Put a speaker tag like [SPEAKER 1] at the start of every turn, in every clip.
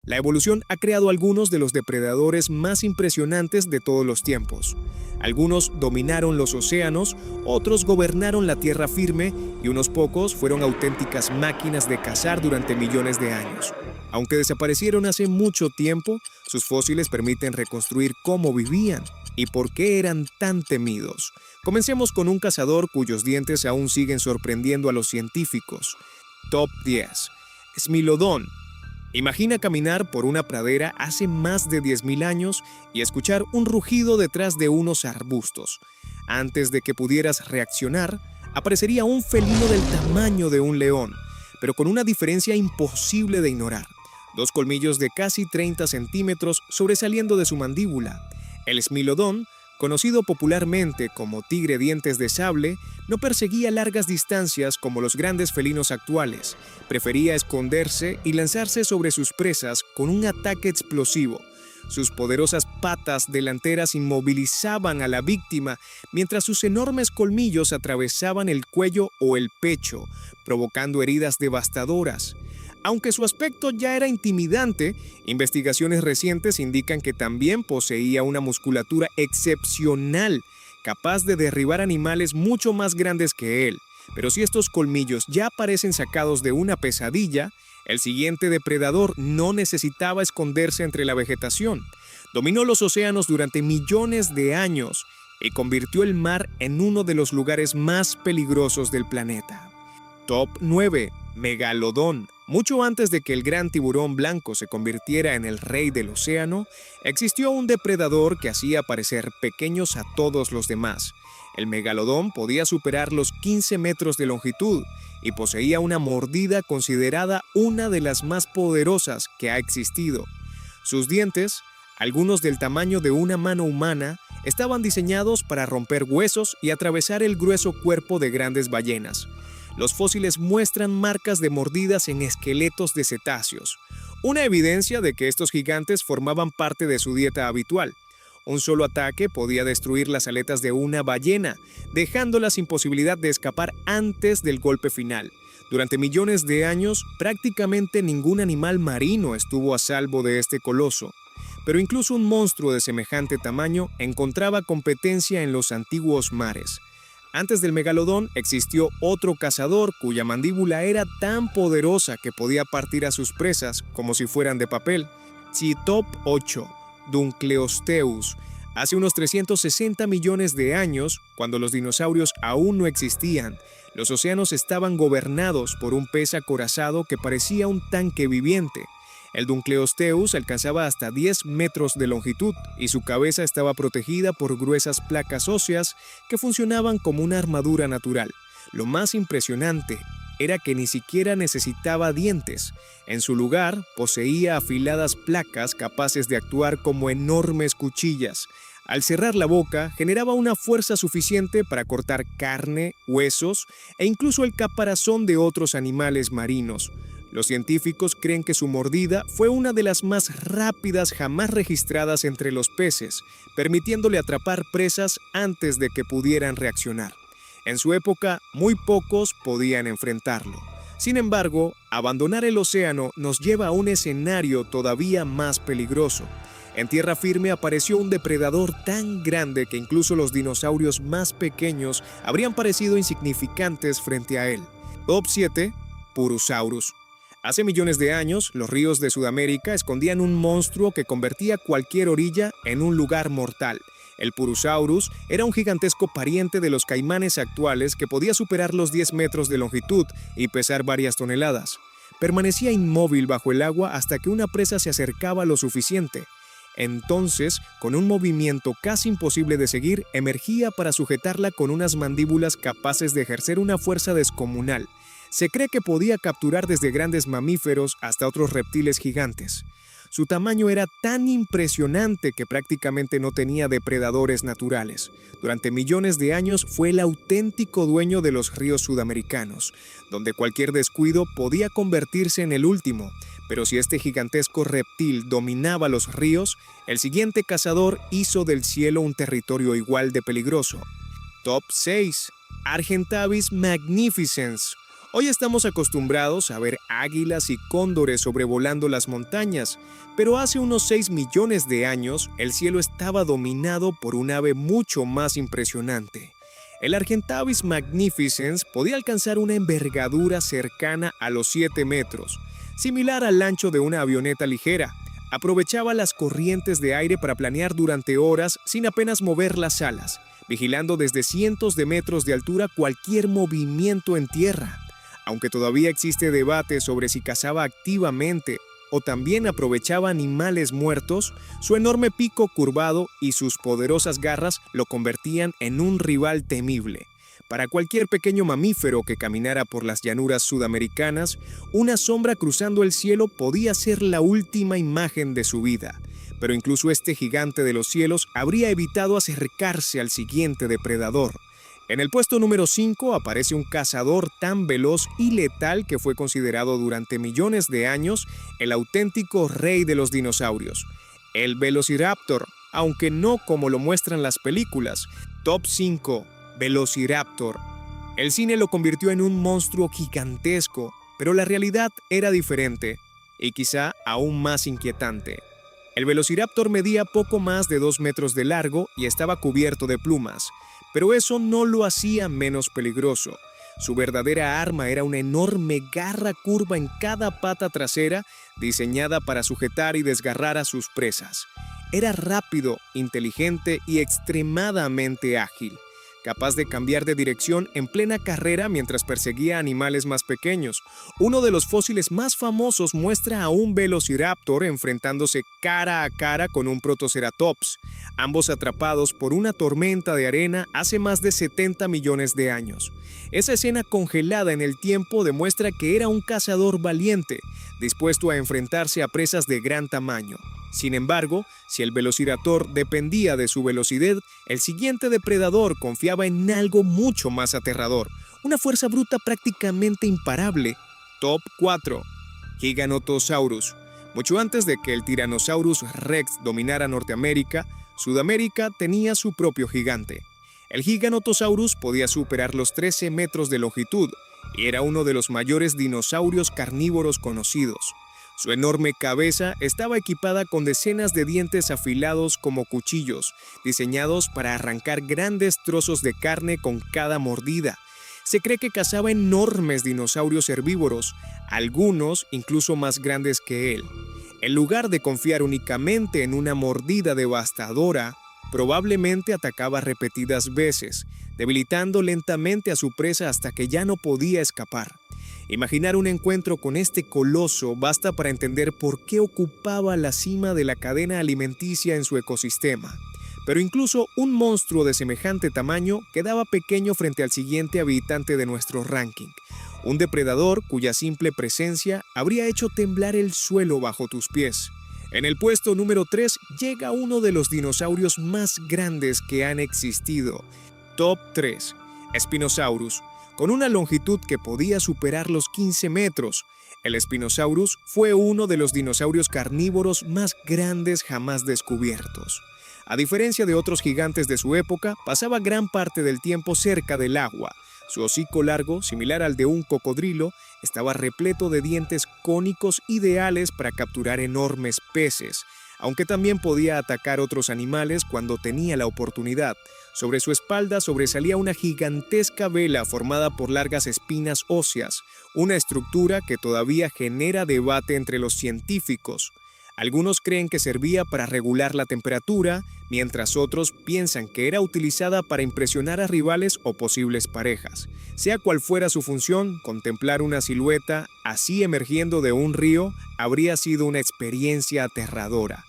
[SPEAKER 1] La evolución ha creado algunos de los depredadores más impresionantes de todos los tiempos. Algunos dominaron los océanos, otros gobernaron la tierra firme y unos pocos fueron auténticas máquinas de cazar durante millones de años. Aunque desaparecieron hace mucho tiempo, sus fósiles permiten reconstruir cómo vivían y por qué eran tan temidos. Comencemos con un cazador cuyos dientes aún siguen sorprendiendo a los científicos. Top 10. Smilodon. Imagina caminar por una pradera hace más de 10.000 años y escuchar un rugido detrás de unos arbustos. Antes de que pudieras reaccionar, aparecería un felino del tamaño de un león, pero con una diferencia imposible de ignorar. Dos colmillos de casi 30 centímetros sobresaliendo de su mandíbula. El Smilodon, conocido popularmente como tigre dientes de sable, no perseguía largas distancias como los grandes felinos actuales. Prefería esconderse y lanzarse sobre sus presas con un ataque explosivo. Sus poderosas patas delanteras inmovilizaban a la víctima, mientras sus enormes colmillos atravesaban el cuello o el pecho, provocando heridas devastadoras. Aunque su aspecto ya era intimidante, investigaciones recientes indican que también poseía una musculatura excepcional, capaz de derribar animales mucho más grandes que él. Pero si estos colmillos ya parecen sacados de una pesadilla, el siguiente depredador no necesitaba esconderse entre la vegetación. Dominó los océanos durante millones de años y convirtió el mar en uno de los lugares más peligrosos del planeta. Top 9. Megalodón. Mucho antes de que el gran tiburón blanco se convirtiera en el rey del océano, existió un depredador que hacía parecer pequeños a todos los demás. El megalodón podía superar los 15 metros de longitud y poseía una mordida considerada una de las más poderosas que ha existido. Sus dientes, algunos del tamaño de una mano humana, estaban diseñados para romper huesos y atravesar el grueso cuerpo de grandes ballenas. Los fósiles muestran marcas de mordidas en esqueletos de cetáceos, una evidencia de que estos gigantes formaban parte de su dieta habitual. Un solo ataque podía destruir las aletas de una ballena, dejándola sin posibilidad de escapar antes del golpe final. Durante millones de años, prácticamente ningún animal marino estuvo a salvo de este coloso. Pero incluso un monstruo de semejante tamaño encontraba competencia en los antiguos mares. Antes del megalodón existió otro cazador cuya mandíbula era tan poderosa que podía partir a sus presas como si fueran de papel. Top 8. Dunkleosteus. Hace unos 360 millones de años, cuando los dinosaurios aún no existían, los océanos estaban gobernados por un pez acorazado que parecía un tanque viviente. El Dunkleosteus alcanzaba hasta 10 metros de longitud y su cabeza estaba protegida por gruesas placas óseas que funcionaban como una armadura natural. Lo más impresionante era que ni siquiera necesitaba dientes. En su lugar, poseía afiladas placas capaces de actuar como enormes cuchillas. Al cerrar la boca, generaba una fuerza suficiente para cortar carne, huesos e incluso el caparazón de otros animales marinos. Los científicos creen que su mordida fue una de las más rápidas jamás registradas entre los peces, permitiéndole atrapar presas antes de que pudieran reaccionar. En su época, muy pocos podían enfrentarlo. Sin embargo, abandonar el océano nos lleva a un escenario todavía más peligroso. En tierra firme apareció un depredador tan grande que incluso los dinosaurios más pequeños habrían parecido insignificantes frente a él. Top 7. Purosaurus. Hace millones de años, los ríos de Sudamérica escondían un monstruo que convertía cualquier orilla en un lugar mortal. El Purosaurus era un gigantesco pariente de los caimanes actuales que podía superar los 10 metros de longitud y pesar varias toneladas. Permanecía inmóvil bajo el agua hasta que una presa se acercaba lo suficiente. Entonces, con un movimiento casi imposible de seguir, emergía para sujetarla con unas mandíbulas capaces de ejercer una fuerza descomunal. Se cree que podía capturar desde grandes mamíferos hasta otros reptiles gigantes. Su tamaño era tan impresionante que prácticamente no tenía depredadores naturales. Durante millones de años fue el auténtico dueño de los ríos sudamericanos, donde cualquier descuido podía convertirse en el último. Pero si este gigantesco reptil dominaba los ríos, el siguiente cazador hizo del cielo un territorio igual de peligroso. Top 6. Argentavis magnificens. Hoy estamos acostumbrados a ver águilas y cóndores sobrevolando las montañas, pero hace unos 6 millones de años el cielo estaba dominado por un ave mucho más impresionante. El Argentavis magnificens podía alcanzar una envergadura cercana a los 7 metros, similar al ancho de una avioneta ligera. Aprovechaba las corrientes de aire para planear durante horas sin apenas mover las alas, vigilando desde cientos de metros de altura cualquier movimiento en tierra. Aunque todavía existe debate sobre si cazaba activamente o también aprovechaba animales muertos, su enorme pico curvado y sus poderosas garras lo convertían en un rival temible. Para cualquier pequeño mamífero que caminara por las llanuras sudamericanas, una sombra cruzando el cielo podía ser la última imagen de su vida. Pero incluso este gigante de los cielos habría evitado acercarse al siguiente depredador. En el puesto número 5 aparece un cazador tan veloz y letal que fue considerado durante millones de años el auténtico rey de los dinosaurios, el Velociraptor, aunque no como lo muestran las películas. Top 5. Velociraptor. El cine lo convirtió en un monstruo gigantesco, pero la realidad era diferente y quizá aún más inquietante. El Velociraptor medía poco más de 2 metros de largo y estaba cubierto de plumas, pero eso no lo hacía menos peligroso. Su verdadera arma era una enorme garra curva en cada pata trasera, diseñada para sujetar y desgarrar a sus presas. Era rápido, inteligente y extremadamente ágil, capaz de cambiar de dirección en plena carrera mientras perseguía animales más pequeños. Uno de los fósiles más famosos muestra a un Velociraptor enfrentándose cara a cara con un Protoceratops, ambos atrapados por una tormenta de arena hace más de 70 millones de años. Esa escena congelada en el tiempo demuestra que era un cazador valiente, dispuesto a enfrentarse a presas de gran tamaño. Sin embargo, si el Velociraptor dependía de su velocidad, el siguiente depredador confiaba en algo mucho más aterrador, una fuerza bruta prácticamente imparable. Top 4. Giganotosaurus. Mucho antes de que el Tyrannosaurus Rex dominara Norteamérica, Sudamérica tenía su propio gigante. El Giganotosaurus podía superar los 13 metros de longitud y era uno de los mayores dinosaurios carnívoros conocidos. Su enorme cabeza estaba equipada con decenas de dientes afilados como cuchillos, diseñados para arrancar grandes trozos de carne con cada mordida. Se cree que cazaba enormes dinosaurios herbívoros, algunos incluso más grandes que él. En lugar de confiar únicamente en una mordida devastadora, probablemente atacaba repetidas veces, debilitando lentamente a su presa hasta que ya no podía escapar. Imaginar un encuentro con este coloso basta para entender por qué ocupaba la cima de la cadena alimenticia en su ecosistema. Pero incluso un monstruo de semejante tamaño quedaba pequeño frente al siguiente habitante de nuestro ranking, un depredador cuya simple presencia habría hecho temblar el suelo bajo tus pies. En el puesto número 3 llega uno de los dinosaurios más grandes que han existido. Top 3. Spinosaurus. Con una longitud que podía superar los 15 metros, el Spinosaurus fue uno de los dinosaurios carnívoros más grandes jamás descubiertos. A diferencia de otros gigantes de su época, pasaba gran parte del tiempo cerca del agua. Su hocico largo, similar al de un cocodrilo, estaba repleto de dientes cónicos ideales para capturar enormes peces, aunque también podía atacar otros animales cuando tenía la oportunidad. Sobre su espalda sobresalía una gigantesca vela formada por largas espinas óseas, una estructura que todavía genera debate entre los científicos. Algunos creen que servía para regular la temperatura, mientras otros piensan que era utilizada para impresionar a rivales o posibles parejas. Sea cual fuera su función, contemplar una silueta así emergiendo de un río habría sido una experiencia aterradora.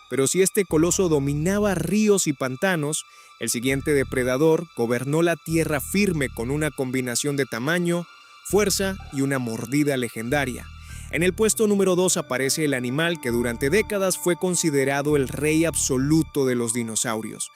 [SPEAKER 1] Pero si este coloso dominaba ríos y pantanos, el siguiente depredador gobernó la tierra firme con una combinación de tamaño, fuerza y una mordida legendaria. En el puesto número 2 aparece el animal que durante décadas fue considerado el rey absoluto de los dinosaurios.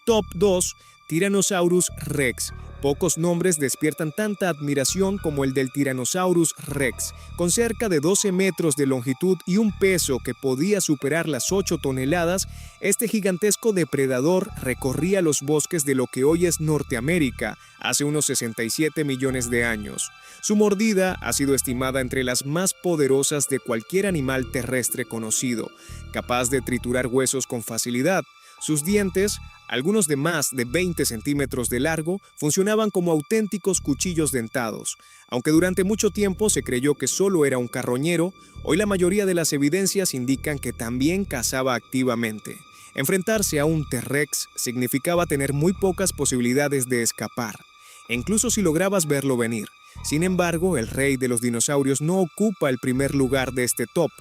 [SPEAKER 1] Top 2, Tyrannosaurus Rex. Pocos nombres despiertan tanta admiración como el del Tyrannosaurus Rex, con cerca de 12 metros de longitud y un peso que podía superar las 8 toneladas. Este gigantesco depredador recorría los bosques de lo que hoy es Norteamérica hace unos 67 millones de años. Su mordida ha sido estimada entre las más poderosas de cualquier animal terrestre conocido, capaz de triturar huesos con facilidad. Sus dientes, algunos de más de 20 centímetros de largo, funcionaban como auténticos cuchillos dentados. Aunque durante mucho tiempo se creyó que solo era un carroñero, hoy la mayoría de las evidencias indican que también cazaba activamente. Enfrentarse a un T-Rex significaba tener muy pocas posibilidades de escapar, incluso si lograbas verlo venir. Sin embargo, el rey de los dinosaurios no ocupa el primer lugar de este top.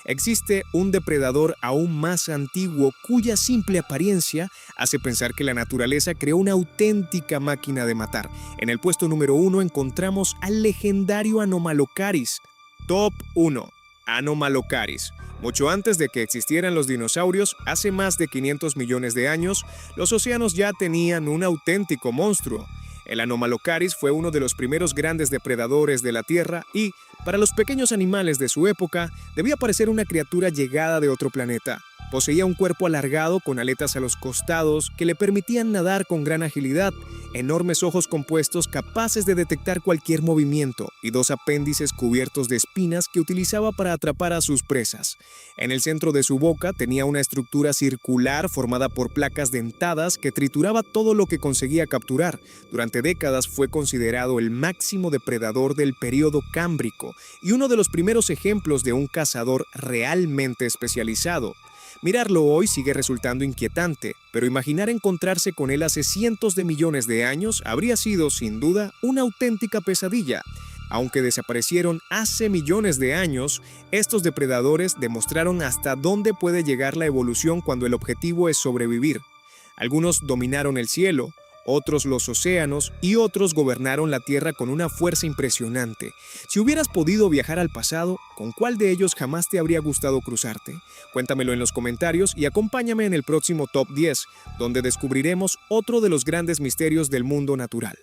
[SPEAKER 1] Existe un depredador aún más antiguo cuya simple apariencia hace pensar que la naturaleza creó una auténtica máquina de matar. En el puesto número 1 encontramos al legendario Anomalocaris. Top 1. Anomalocaris. Mucho antes de que existieran los dinosaurios, hace más de 500 millones de años, los océanos ya tenían un auténtico monstruo. El Anomalocaris fue uno de los primeros grandes depredadores de la Tierra y, para los pequeños animales de su época, debía parecer una criatura llegada de otro planeta. Poseía un cuerpo alargado con aletas a los costados que le permitían nadar con gran agilidad, enormes ojos compuestos capaces de detectar cualquier movimiento y 2 apéndices cubiertos de espinas que utilizaba para atrapar a sus presas. En el centro de su boca tenía una estructura circular formada por placas dentadas que trituraba todo lo que conseguía capturar. Durante décadas fue considerado el máximo depredador del período cámbrico y uno de los primeros ejemplos de un cazador realmente especializado. Mirarlo hoy sigue resultando inquietante, pero imaginar encontrarse con él hace cientos de millones de años habría sido, sin duda, una auténtica pesadilla. Aunque desaparecieron hace millones de años, estos depredadores demostraron hasta dónde puede llegar la evolución cuando el objetivo es sobrevivir. Algunos dominaron el cielo, otros los océanos y otros gobernaron la Tierra con una fuerza impresionante. Si hubieras podido viajar al pasado, ¿con cuál de ellos jamás te habría gustado cruzarte? Cuéntamelo en los comentarios y acompáñame en el próximo Top 10, donde descubriremos otro de los grandes misterios del mundo natural.